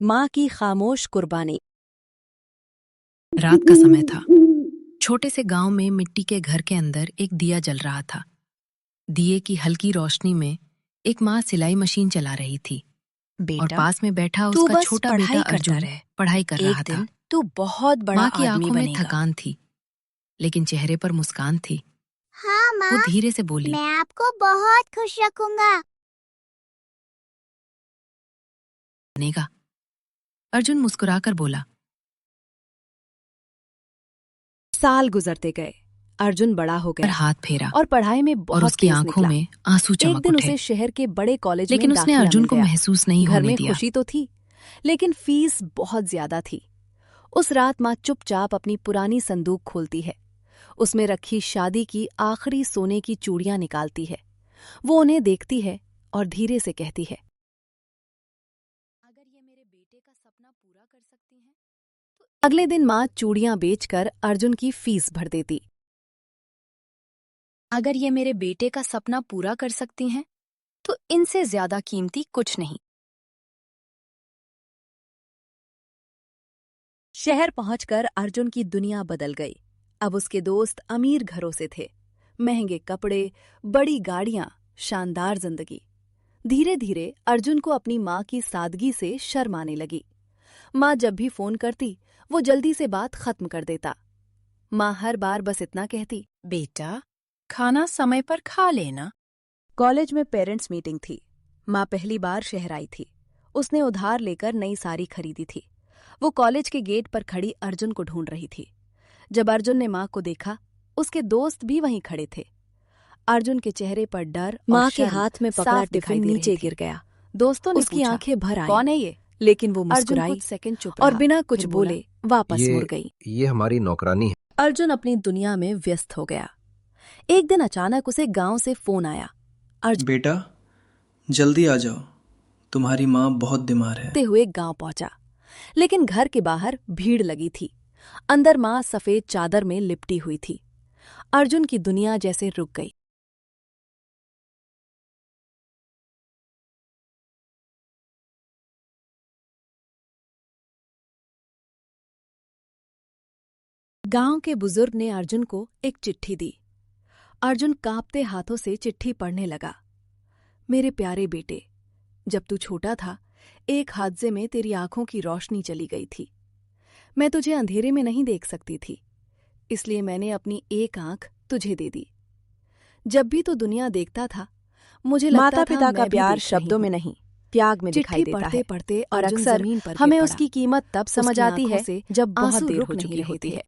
माँ की खामोश कुर्बानी। रात का समय था। छोटे से गांव में मिट्टी के घर के अंदर एक दिया जल रहा था। दिए की हल्की रोशनी में एक माँ सिलाई मशीन चला रही थी और बेटा, पास में बैठा तू उसका बस छोटा बेटा पढ़ाई करता अर्जुन रहे। पढ़ाई कर एक रहा था। दिन तू बहुत बड़ा माँ की आदमी आंखों में बनेगा। थकान थी, लेकिन चेहरे पर मुस्कान थी। हाँ वो माँ, धीरे से बोली, मैं आपको बहुत खुश रखूंगा। बनेगा। अर्जुन मुस्कुराकर बोला। साल गुजरते गए, अर्जुन बड़ा हो पर गया हाथ फेरा और पढ़ाई में और बहुत उसकी तेज आंखों निकला। में आंसू एक चमक दिन उठे। उसे शहर के बड़े कॉलेज लेकिन में उसने दाखिला अर्जुन मिल को गया। महसूस नहीं घर होने में दिया। खुशी तो थी, लेकिन फीस बहुत ज्यादा थी। उस रात माँ चुपचाप अपनी पुरानी संदूक खोलती है। उसमें रखी शादी की आखिरी सोने की चूड़ियां निकालती है। वो उन्हें देखती है और धीरे से कहती है, अगर ये मेरे बेटे का सपना पूरा कर सकती हैं तो। अगले दिन माँ चूड़ियां बेचकर अर्जुन की फीस भर देती। अगर ये मेरे बेटे का सपना पूरा कर सकती हैं तो इनसे ज्यादा कीमती कुछ नहीं। शहर पहुंचकर अर्जुन की दुनिया बदल गई। अब उसके दोस्त अमीर घरों से थे। महंगे कपड़े, बड़ी गाड़ियां, शानदार जिंदगी। धीरे धीरे अर्जुन को अपनी माँ की सादगी से शर्म आने लगी। माँ जब भी फोन करती, वो जल्दी से बात खत्म कर देता। माँ हर बार बस इतना कहती, बेटा, खाना समय पर खा लेना। कॉलेज में पेरेंट्स मीटिंग थी। माँ पहली बार शहर आई थी। उसने उधार लेकर नई साड़ी खरीदी थी। वो कॉलेज के गेट पर खड़ी अर्जुन को ढूंढ रही थी। जब अर्जुन ने माँ को देखा, उसके दोस्त भी वहीं खड़े थे। अर्जुन के चेहरे पर डर माँ और के शर्म हाथ में पकड़ा साफ दिखाई टिफिन दे नीचे रही थी। गिर गया। दोस्तों ने उसकी पूछा, आंखें भर आईं। कौन है ये? लेकिन वो अर्जुन मुस्कुराई कुछ सेकंड चुप और रहा, बिना कुछ फिर बोला, बोले वापस मुड़ गई। ये हमारी नौकरानी है। अर्जुन अपनी दुनिया में व्यस्त हो गया। एक दिन अचानक उसे गांव से फोन आया। अर्जुन बेटा, जल्दी आ जाओ, तुम्हारी माँ बहुत बीमार है। ते हुए गांव पहुंचा, लेकिन घर के बाहर भीड़ लगी थी। अंदर माँ सफेद चादर में लिपटी हुई थी। अर्जुन की दुनिया जैसे रुक गई। गांव के बुजुर्ग ने अर्जुन को एक चिट्ठी दी। अर्जुन कांपते हाथों से चिट्ठी पढ़ने लगा। मेरे प्यारे बेटे, जब तू छोटा था, एक हादसे में तेरी आंखों की रोशनी चली गई थी। मैं तुझे अंधेरे में नहीं देख सकती थी, इसलिए मैंने अपनी एक आंख तुझे दे दी। जब भी तू दुनिया देखता था, मुझे लगता माता था पिता का मैं भी प्यार देख रही शब्दों हूं। में नहीं, त्याग में दिखाई चिट्ठी देता पढ़ते है। पढ़ते और अर्जुन अक्सर जमीन पर गिर हमें पड़ा। उसकी कीमत तब समझ उसकी आती आंखों है से जब बहुत आंसू देर रुक हो नहीं चुकी रहे होती थे। है।